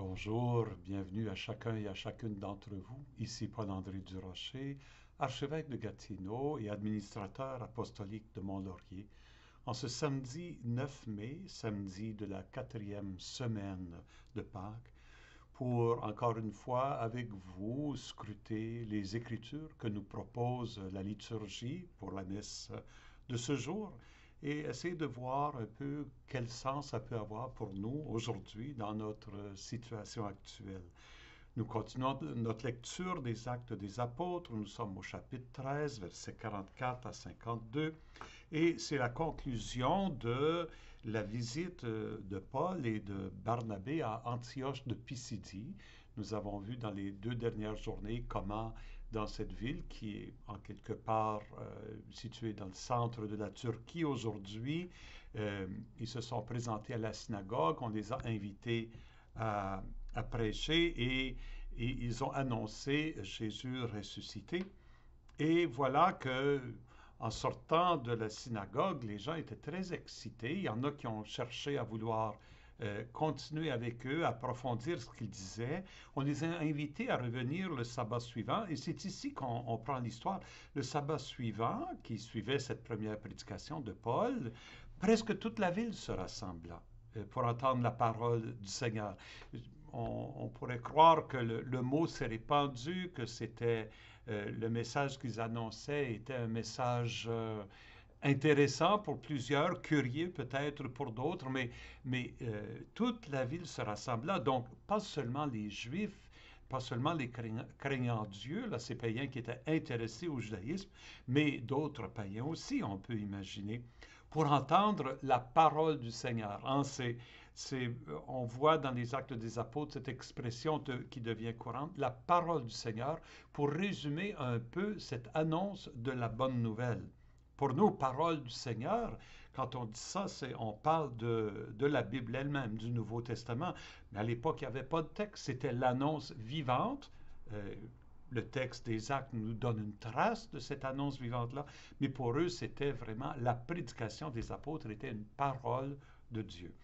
Bonjour, bienvenue à chacun et à chacune d'entre vous. Ici Paul-André Durocher, archevêque de Gatineau et administrateur apostolique de Mont-Laurier. En ce samedi 9 mai, samedi de la 4e semaine de Pâques, pour encore une fois avec vous scruter les Écritures que nous propose la liturgie pour la messe de ce jour et essayer de voir un peu quel sens ça peut avoir pour nous aujourd'hui dans notre situation actuelle. Nous continuons notre lecture des Actes des Apôtres. Nous sommes au chapitre 13, versets 44 à 52. Et c'est la conclusion de la visite de Paul et de Barnabé à Antioche de Pisidie. Nous avons vu dans les 2 dernières journées comment dans cette ville qui est en quelque part située dans le centre de la Turquie aujourd'hui, ils se sont présentés à la synagogue, on les a invités à prêcher et ils ont annoncé Jésus ressuscité. Et voilà que, en sortant de la synagogue, les gens étaient très excités. Il y en a qui ont cherché à vouloir continuer avec eux, approfondir ce qu'ils disaient. On les a invités à revenir le sabbat suivant. Et c'est ici qu'on prend l'histoire. Le sabbat suivant, qui suivait cette première prédication de Paul, presque toute la ville se rassembla pour entendre la parole du Seigneur. On pourrait croire que le mot s'est répandu, que c'était le message qu'ils annonçaient était un message intéressant pour plusieurs, curieux peut-être pour d'autres, mais toute la ville se rassembla. Donc, pas seulement les Juifs, pas seulement les craignants Dieu, là, ces païens qui étaient intéressés au judaïsme, mais d'autres païens aussi, on peut imaginer, pour entendre la parole du Seigneur. Hein, on voit dans les Actes des Apôtres cette expression qui devient courante, la parole du Seigneur, pour résumer un peu cette annonce de la bonne nouvelle. Pour nous, parole du Seigneur, quand on dit ça, on parle de la Bible elle-même, du Nouveau Testament. Mais à l'époque, il n'y avait pas de texte, c'était l'annonce vivante. Le texte des Actes nous donne une trace de cette annonce vivante-là, mais pour eux, c'était vraiment la prédication des apôtres, était une parole de Dieu.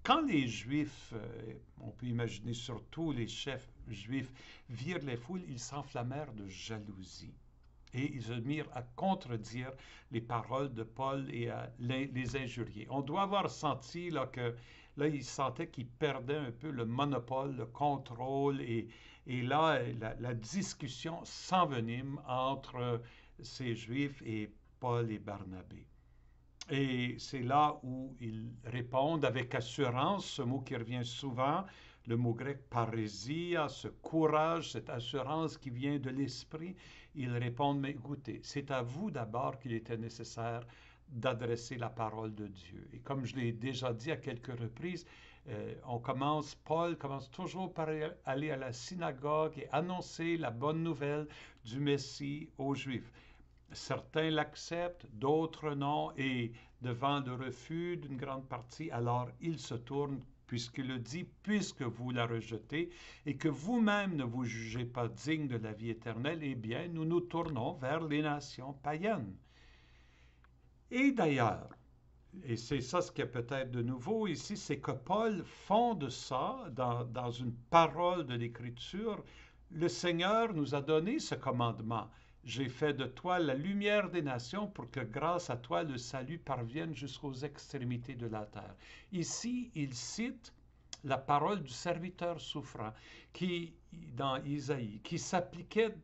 Quand les Juifs, on peut imaginer surtout les chefs juifs, virent les foules, ils s'enflammèrent de jalousie. Et ils se mirent à contredire les paroles de Paul et à les injurier. On doit avoir senti là, ils sentaient qu'ils perdaient un peu le monopole, le contrôle, et là, la discussion s'envenime entre ces Juifs et Paul et Barnabé. Et c'est là où ils répondent avec assurance, ce mot qui revient souvent, le mot grec parésia, ce courage, cette assurance qui vient de l'esprit. Ils répondent, mais écoutez, c'est à vous d'abord qu'il était nécessaire d'adresser la parole de Dieu. Et comme je l'ai déjà dit à quelques reprises, Paul commence toujours par aller à la synagogue et annoncer la bonne nouvelle du Messie aux Juifs. Certains l'acceptent, d'autres non, et devant le refus d'une grande partie, alors il se tourne, puisqu'il le dit, puisque vous la rejetez et que vous-même ne vous jugez pas digne de la vie éternelle, eh bien, nous nous tournons vers les nations païennes. Et d'ailleurs, et c'est ça ce qui est peut-être de nouveau ici, c'est que Paul fonde ça dans une parole de l'Écriture. Le Seigneur nous a donné ce commandement. J'ai fait de toi la lumière des nations pour que grâce à toi le salut parvienne jusqu'aux extrémités de la terre. Ici, il cite la parole du serviteur souffrant qui, dans Isaïe, qui s'appliquait,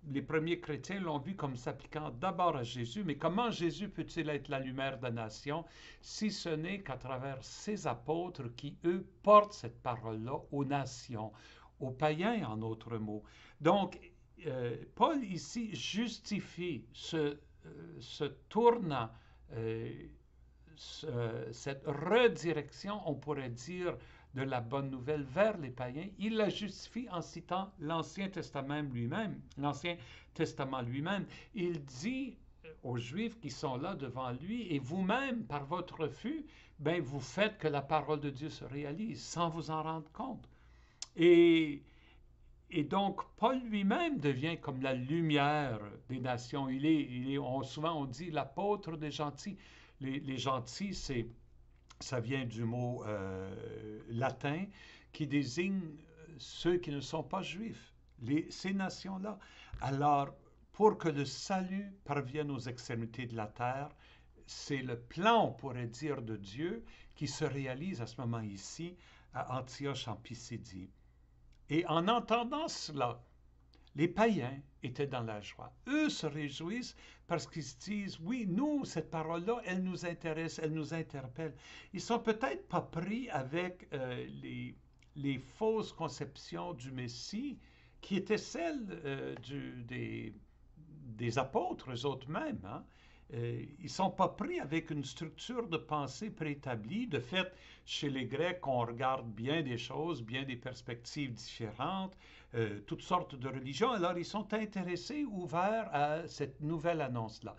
les premiers chrétiens l'ont vu comme s'appliquant d'abord à Jésus, mais comment Jésus peut-il être la lumière des nations si ce n'est qu'à travers ses apôtres qui, eux, portent cette parole-là aux nations, aux païens en d'autres mots. Donc, Paul ici justifie ce tournant, cette redirection, on pourrait dire, de la bonne nouvelle vers les païens. Il la justifie en citant l'Ancien Testament lui-même. L'Ancien Testament lui-même. Il dit aux Juifs qui sont là devant lui, et vous-même, par votre refus, ben, vous faites que la parole de Dieu se réalise sans vous en rendre compte. Et donc, Paul lui-même devient comme la lumière des nations. Souvent, on dit l'apôtre des gentils. Les gentils, Ça vient du mot latin qui désigne ceux qui ne sont pas juifs, ces nations-là. Alors, pour que le salut parvienne aux extrémités de la terre, c'est le plan, on pourrait dire, de Dieu qui se réalise à ce moment ici à Antioche en Pisidie. Et en entendant cela, les païens étaient dans la joie. Eux se réjouissent parce qu'ils se disent, oui, nous, cette parole-là, elle nous intéresse, elle nous interpelle. Ils sont peut-être pas pris avec les fausses conceptions du Messie qui étaient celles des apôtres eux-mêmes. Hein? Ils ne sont pas pris avec une structure de pensée préétablie. De fait, chez les Grecs, on regarde bien des choses, bien des perspectives différentes, toutes sortes de religions. Alors, ils sont intéressés, ouverts à cette nouvelle annonce-là.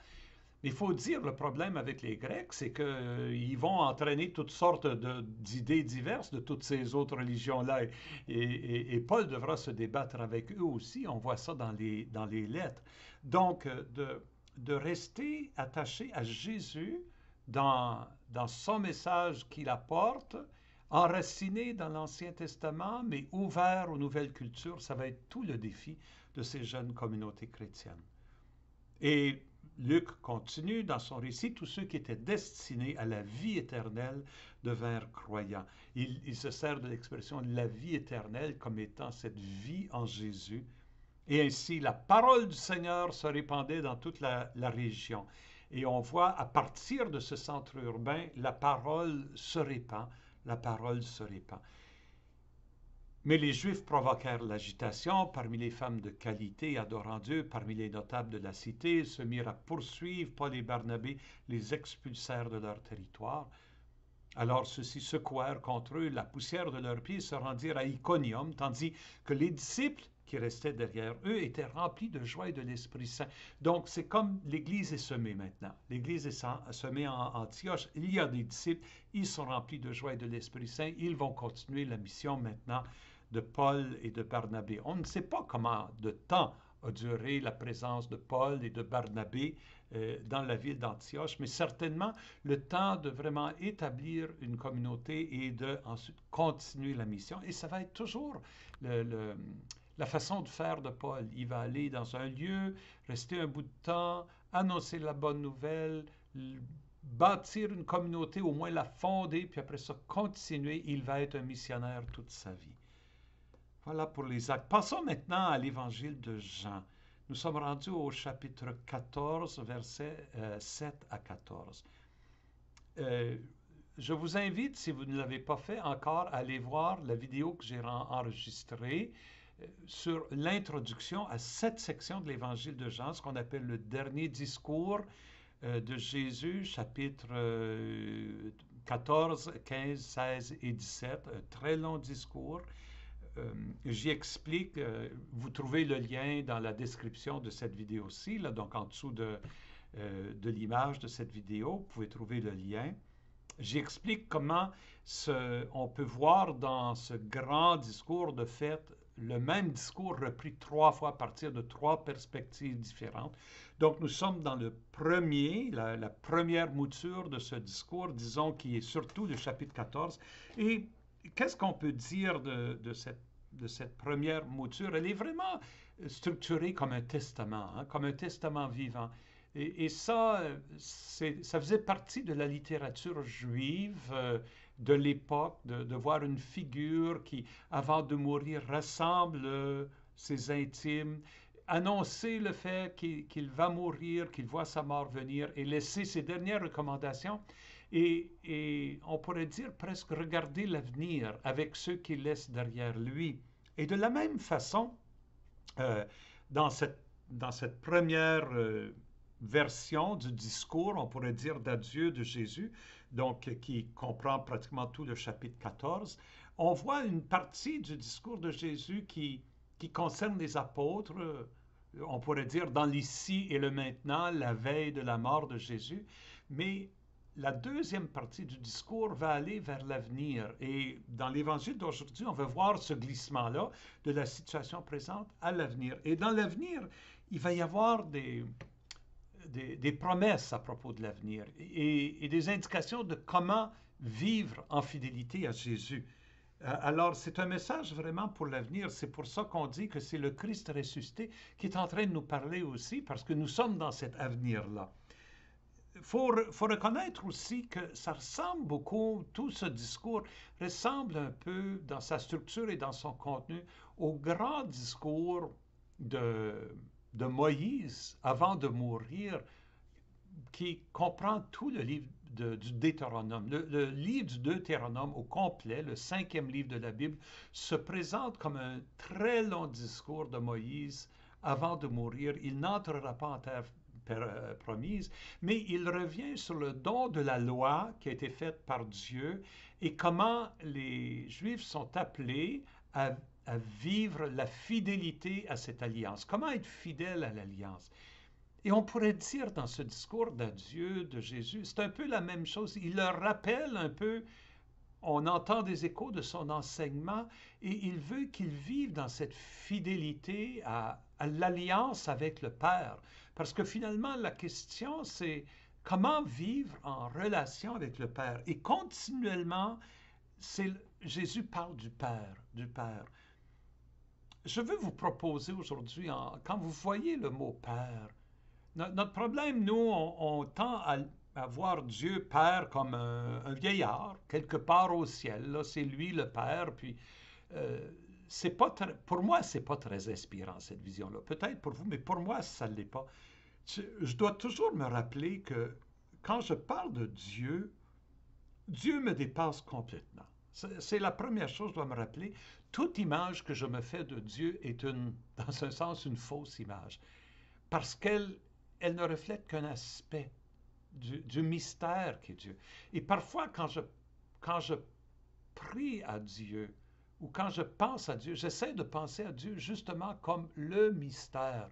Il faut dire, le problème avec les Grecs, c'est qu'ils vont entraîner toutes sortes d'idées diverses de toutes ces autres religions-là. Et Paul devra se débattre avec eux aussi. On voit ça dans les lettres. Donc, de rester attaché à Jésus dans son message qu'il apporte, enraciné dans l'Ancien Testament, mais ouvert aux nouvelles cultures, ça va être tout le défi de ces jeunes communautés chrétiennes. Et Luc continue dans son récit, tous ceux qui étaient destinés à la vie éternelle devinrent croyants. Il se sert de l'expression de la vie éternelle comme étant cette vie en Jésus. Et ainsi, la parole du Seigneur se répandait dans toute la région. Et on voit, à partir de ce centre urbain, la parole se répand, la parole se répand. Mais les Juifs provoquèrent l'agitation parmi les femmes de qualité adorant Dieu, parmi les notables de la cité, se mirent à poursuivre Paul et Barnabé, les expulsèrent de leur territoire. Alors ceux-ci secouèrent contre eux la poussière de leurs pieds, se rendirent à Iconium, tandis que les disciples qui restaient derrière eux étaient remplis de joie et de l'Esprit Saint. Donc c'est comme l'Église est semée maintenant. L'Église est semée en Antioche. Il y a des disciples, ils sont remplis de joie et de l'Esprit Saint. Ils vont continuer la mission maintenant de Paul et de Barnabé. On ne sait pas comment de temps a duré la présence de Paul et de Barnabé dans la ville d'Antioche, mais certainement le temps de vraiment établir une communauté et de ensuite continuer la mission. Et ça va être toujours la façon de faire de Paul. Il va aller dans un lieu, rester un bout de temps, annoncer la bonne nouvelle, bâtir une communauté, au moins la fonder, puis après ça, continuer. Il va être un missionnaire toute sa vie. Voilà pour les actes. Passons maintenant à l'évangile de Jean. Nous sommes rendus au chapitre 14, versets 7 à 14. Je vous invite, si vous ne l'avez pas fait encore, à aller voir la vidéo que j'ai enregistrée sur l'introduction à cette section de l'évangile de Jean, ce qu'on appelle le dernier discours de Jésus, chapitre 14, 15, 16 et 17, un très long discours. J'y explique, vous trouvez le lien dans la description de cette vidéo-ci, donc en dessous de l'image de cette vidéo, vous pouvez trouver le lien. J'y explique comment on peut voir dans ce grand discours, de fait, le même discours repris 3 fois à partir de 3 perspectives différentes. Donc, nous sommes dans le premier, la première mouture de ce discours, disons, qui est surtout le chapitre 14. Et qu'est-ce qu'on peut dire de cette première mouture? Elle est vraiment structurée comme un testament, hein, comme un testament vivant. Et ça, ça faisait partie de la littérature juive de l'époque, de voir une figure qui, avant de mourir, rassemble ses intimes, annoncer le fait qu'il va mourir, qu'il voit sa mort venir et laisser ses dernières recommandations. Et on pourrait dire presque regarder l'avenir avec ceux qu'il laisse derrière lui. Et de la même façon, dans cette première version du discours, on pourrait dire d'adieu de Jésus, donc qui comprend pratiquement tout le chapitre 14, on voit une partie du discours de Jésus qui concerne les apôtres, on pourrait dire dans l'ici et le maintenant, la veille de la mort de Jésus, mais la deuxième partie du discours va aller vers l'avenir. Et dans l'évangile d'aujourd'hui, on va voir ce glissement-là de la situation présente à l'avenir. Et dans l'avenir, il va y avoir des promesses à propos de l'avenir et des indications de comment vivre en fidélité à Jésus. Alors, c'est un message vraiment pour l'avenir. C'est pour ça qu'on dit que c'est le Christ ressuscité qui est en train de nous parler aussi, parce que nous sommes dans cet avenir-là. Faut reconnaître aussi que ça ressemble beaucoup, tout ce discours ressemble un peu dans sa structure et dans son contenu au grand discours de, de Moïse avant de mourir, qui comprend tout le livre du Deutéronome. Le livre du Deutéronome au complet, le 5e livre de la Bible, se présente comme un très long discours de Moïse avant de mourir. Il n'entrera pas en terre promise, mais il revient sur le don de la loi qui a été faite par Dieu et comment les Juifs sont appelés à vivre la fidélité à cette alliance. Comment être fidèle à l'alliance? Et on pourrait dire dans ce discours d'adieu de Jésus, c'est un peu la même chose. Il leur rappelle un peu, on entend des échos de son enseignement et il veut qu'ils vivent dans cette fidélité à l'alliance avec le Père. Parce que finalement, la question, c'est comment vivre en relation avec le Père. Et continuellement, Jésus parle du Père, du Père. Je veux vous proposer aujourd'hui, quand vous voyez le mot Père, notre problème, nous, on tend à voir Dieu Père comme un vieillard, quelque part au ciel. C'est lui le Père. Puis, c'est pas pour moi, c'est pas très inspirant, cette vision-là. Peut-être pour vous, mais pour moi, ça ne l'est pas. Je dois toujours me rappeler que quand je parle de Dieu, Dieu me dépasse complètement. C'est la première chose que je dois me rappeler. Toute image que je me fais de Dieu est, dans un sens, une fausse image. Parce qu'elle ne reflète qu'un aspect du mystère qui est Dieu. Et parfois, quand je prie à Dieu ou quand je pense à Dieu, j'essaie de penser à Dieu justement comme le mystère.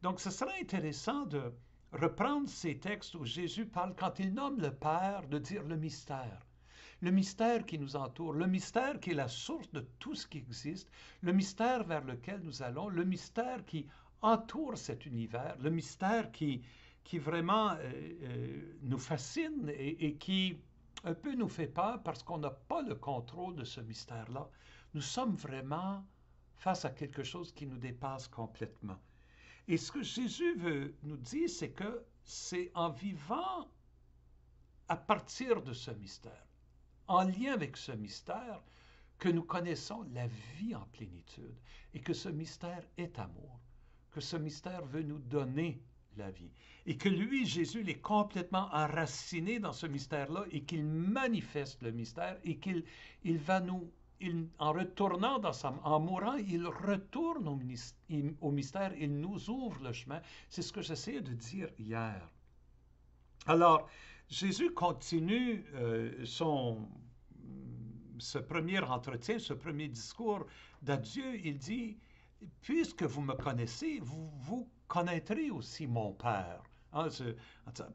Donc, ce serait intéressant de reprendre ces textes où Jésus parle, quand il nomme le Père, de dire le mystère. Le mystère qui nous entoure, le mystère qui est la source de tout ce qui existe, le mystère vers lequel nous allons, le mystère qui entoure cet univers, le mystère qui vraiment nous fascine et qui un peu nous fait peur parce qu'on n'a pas le contrôle de ce mystère-là. Nous sommes vraiment face à quelque chose qui nous dépasse complètement. Et ce que Jésus veut nous dire, c'est que c'est en vivant à partir de ce mystère, en lien avec ce mystère, que nous connaissons la vie en plénitude et que ce mystère est amour, que ce mystère veut nous donner la vie et que lui, Jésus, il est complètement enraciné dans ce mystère-là et qu'il manifeste le mystère et qu'il va nous, en retournant en mourant, il retourne au mystère, il nous ouvre le chemin. C'est ce que j'essayais de dire hier. Alors, Jésus continue ce premier entretien, ce premier discours d'adieu. Il dit, puisque vous me connaissez, vous connaîtrez aussi mon Père. Hein,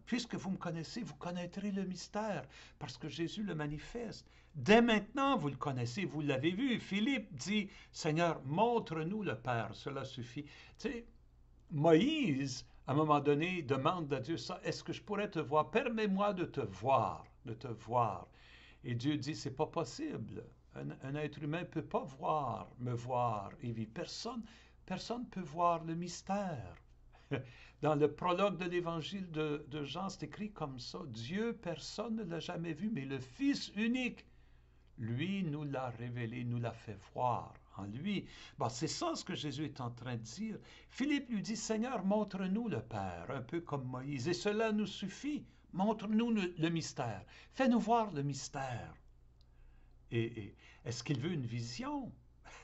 puisque vous me connaissez, vous connaîtrez le mystère, parce que Jésus le manifeste. Dès maintenant, vous le connaissez, vous l'avez vu. Philippe dit, Seigneur, montre-nous le Père, cela suffit. Tu sais, Moïse, à un moment donné, demande à Dieu ça, est-ce que je pourrais te voir? Permets-moi de te voir, de te voir. Et Dieu dit, c'est pas possible. Un être humain ne peut pas me voir et vivre. Personne ne peut voir le mystère. Dans le prologue de l'évangile de Jean, c'est écrit comme ça, Dieu, personne ne l'a jamais vu, mais le Fils unique, lui, nous l'a révélé, nous l'a fait voir en lui. Bon, c'est ça ce que Jésus est en train de dire. Philippe lui dit, Seigneur, montre-nous le Père, un peu comme Moïse, et cela nous suffit. Montre-nous le mystère. Fais-nous voir le mystère. Et est-ce qu'il veut une vision?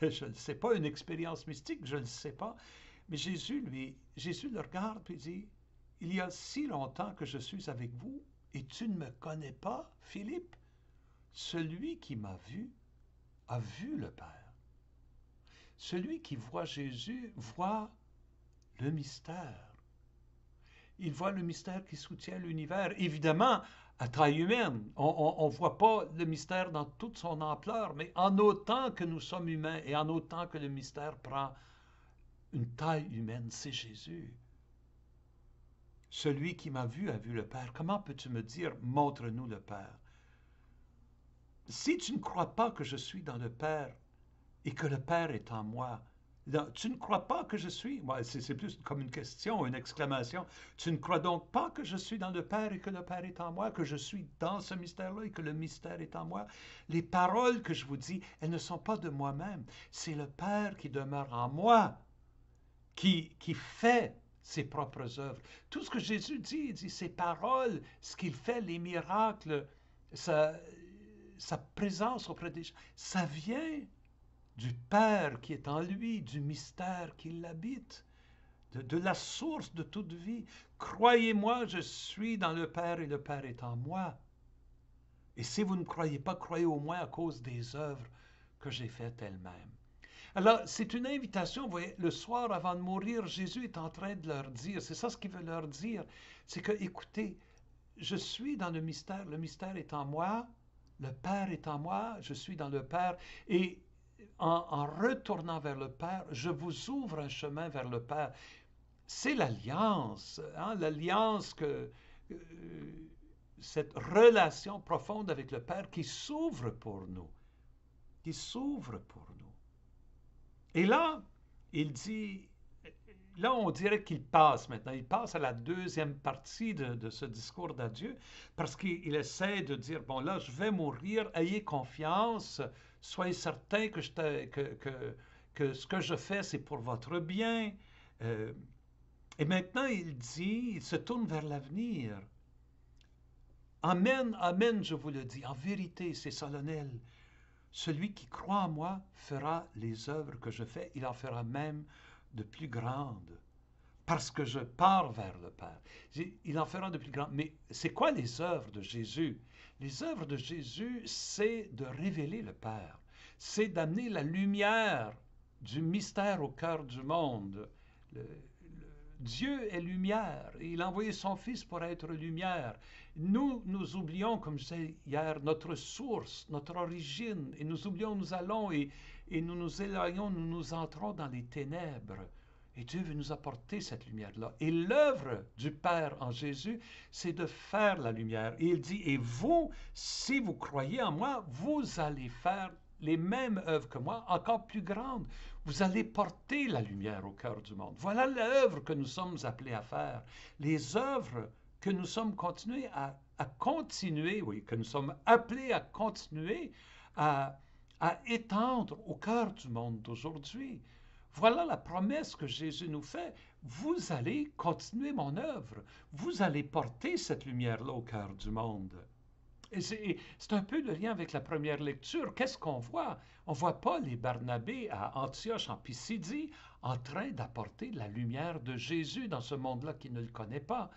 Je ne sais pas, une expérience mystique, je ne le sais pas. Mais Jésus le regarde et dit, il y a si longtemps que je suis avec vous et tu ne me connais pas, Philippe? Celui qui m'a vu a vu le Père. Celui qui voit Jésus voit le mystère. Il voit le mystère qui soutient l'univers. Évidemment, à taille humaine, on ne voit pas le mystère dans toute son ampleur, mais en autant que nous sommes humains et en autant que le mystère prend une taille humaine, c'est Jésus. Celui qui m'a vu a vu le Père. Comment peux-tu me dire, montre-nous le Père? si tu ne crois pas que je suis dans le Père et que le Père est en moi, tu ne crois pas que je suis, ouais, c'est plus comme une question, une exclamation, tu ne crois donc pas que je suis dans le Père et que le Père est en moi, que je suis dans ce mystère-là et que le mystère est en moi? Les paroles que je vous dis, elles ne sont pas de moi-même, c'est le Père qui demeure en moi, qui fait ses propres œuvres. Tout ce que Jésus dit, il dit ses paroles, ce qu'il fait, les miracles, sa, sa présence auprès des gens, ça vient du Père qui est en lui, du mystère qui l'habite, de la source de toute vie. Croyez-moi, je suis dans le Père et le Père est en moi. Et si vous ne croyez pas, croyez au moins à cause des œuvres que j'ai faites elles-mêmes. Alors, c'est une invitation, vous voyez, le soir avant de mourir, Jésus est en train de leur dire, c'est ça ce qu'il veut leur dire, c'est que, écoutez, je suis dans le mystère est en moi, le Père est en moi, je suis dans le Père, et en retournant vers le Père, je vous ouvre un chemin vers le Père. C'est l'alliance, hein, l'alliance que... cette relation profonde avec le Père qui s'ouvre pour nous, qui s'ouvre pour nous. Et là, il dit, là on dirait qu'il passe maintenant, il passe à la deuxième partie de ce discours d'adieu, parce qu'il essaie de dire, bon là, je vais mourir, ayez confiance, soyez certains que, que ce que je fais, c'est pour votre bien. Et maintenant, il dit, il se tourne vers l'avenir. Amen, amen, je vous le dis, en vérité, c'est solennel. Celui qui croit en moi fera les œuvres que je fais, il en fera même de plus grandes, parce que je pars vers le Père. Il en fera de plus grandes. Mais c'est quoi les œuvres de Jésus? Les œuvres de Jésus, c'est de révéler le Père, c'est d'amener la lumière du mystère au cœur du monde. Dieu est lumière, et il a envoyé son Fils pour être lumière. Nous oublions, comme je disais hier, notre source, notre origine, et nous oublions, nous allons et nous nous éloignons, nous nous entrons dans les ténèbres. Et Dieu veut nous apporter cette lumière-là. Et l'œuvre du Père en Jésus, c'est de faire la lumière. Et il dit, et vous, si vous croyez en moi, vous allez faire les mêmes œuvres que moi, encore plus grandes. Vous allez porter la lumière au cœur du monde. Voilà l'œuvre que nous sommes appelés à faire. Les œuvres que nous sommes continuer, oui, que nous sommes appelés à continuer à étendre au cœur du monde d'aujourd'hui. Voilà la promesse que Jésus nous fait. Vous allez continuer mon œuvre. Vous allez porter cette lumière-là au cœur du monde. Et c'est un peu le lien avec la première lecture. Qu'est-ce qu'on voit? On ne voit pas les Barnabés à Antioche, en Pisidie, en train d'apporter la lumière de Jésus dans ce monde-là qui ne le connaît pas.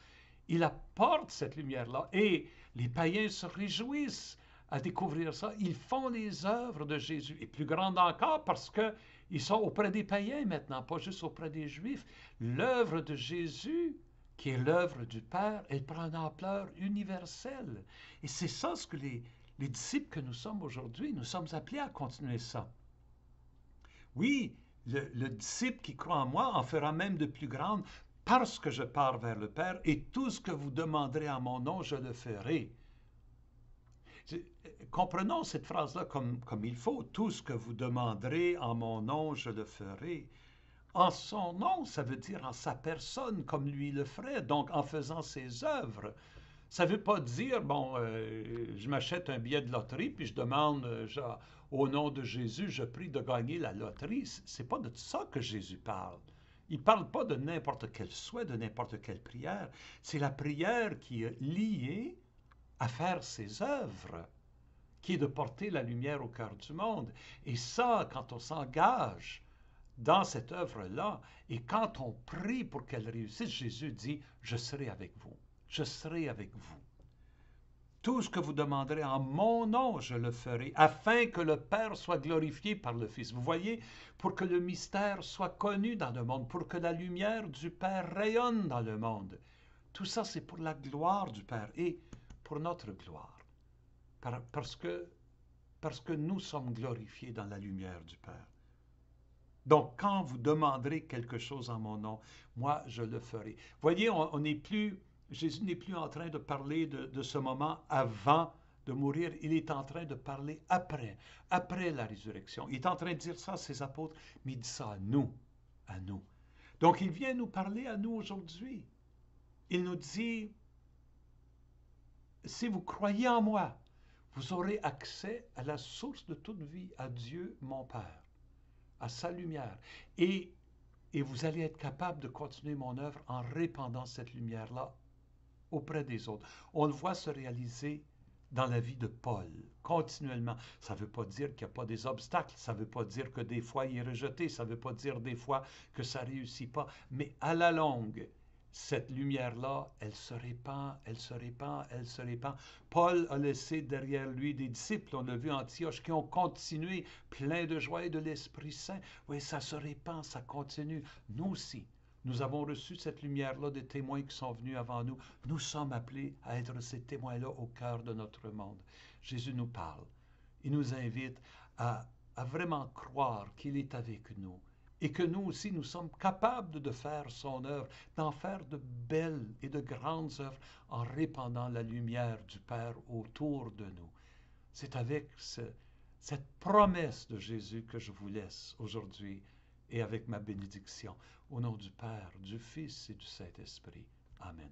Il apporte cette lumière-là et les païens se réjouissent à découvrir ça. Ils font les œuvres de Jésus, et plus grandes encore parce qu'ils sont auprès des païens maintenant, pas juste auprès des Juifs. L'œuvre de Jésus, qui est l'œuvre du Père, elle prend une ampleur universelle. Et c'est ça ce que les disciples que nous sommes aujourd'hui, nous sommes appelés à continuer ça. Oui, le disciple qui croit en moi en fera même de plus grandes parce que je pars vers le Père, et tout ce que vous demanderez en mon nom, je le ferai. Comprenons cette phrase-là comme il faut. Tout ce que vous demanderez en mon nom, je le ferai. En son nom, ça veut dire en sa personne, comme lui le ferait, donc en faisant ses œuvres. Ça ne veut pas dire, bon, je m'achète un billet de loterie, puis je demande, au nom de Jésus, je prie de gagner la loterie. C'est pas de ça que Jésus parle. Il ne parle pas de n'importe quel souhait, de n'importe quelle prière. C'est la prière qui est liée à faire ses œuvres, qui est de porter la lumière au cœur du monde. Et ça, quand on s'engage dans cette œuvre-là, et quand on prie pour qu'elle réussisse, Jésus dit, je serai avec vous. Je serai avec vous. Tout ce que vous demanderez en mon nom, je le ferai, afin que le Père soit glorifié par le Fils. Vous voyez, pour que le mystère soit connu dans le monde, pour que la lumière du Père rayonne dans le monde. Tout ça, c'est pour la gloire du Père et pour notre gloire. Parce que nous sommes glorifiés dans la lumière du Père. Donc, quand vous demanderez quelque chose en mon nom, moi, je le ferai. Voyez, Jésus n'est plus en train de parler de ce moment avant de mourir, il est en train de parler après la résurrection. Il est en train de dire ça à ses apôtres, mais il dit ça à nous, à nous. Donc il vient nous parler à nous aujourd'hui. Il nous dit, si vous croyez en moi, vous aurez accès à la source de toute vie, à Dieu, mon Père, à sa lumière. Et vous allez être capable de continuer mon œuvre en répandant cette lumière-là auprès des autres. On le voit se réaliser dans la vie de Paul, continuellement. Ça ne veut pas dire qu'il n'y a pas des obstacles, ça ne veut pas dire que des fois il est rejeté, ça ne veut pas dire des fois que ça ne réussit pas, mais à la longue, cette lumière-là, elle se répand, elle se répand, elle se répand. Paul a laissé derrière lui des disciples, on l'a vu à Antioche, qui ont continué plein de joie et de l'Esprit Saint. Oui, ça se répand, ça continue. Nous aussi, nous avons reçu cette lumière-là des témoins qui sont venus avant nous. Nous sommes appelés à être ces témoins-là au cœur de notre monde. Jésus nous parle. Il nous invite à vraiment croire qu'il est avec nous et que nous aussi, nous sommes capables de faire son œuvre, d'en faire de belles et de grandes œuvres en répandant la lumière du Père autour de nous. C'est avec cette promesse de Jésus que je vous laisse aujourd'hui et avec ma bénédiction. Au nom du Père, du Fils et du Saint-Esprit. Amen.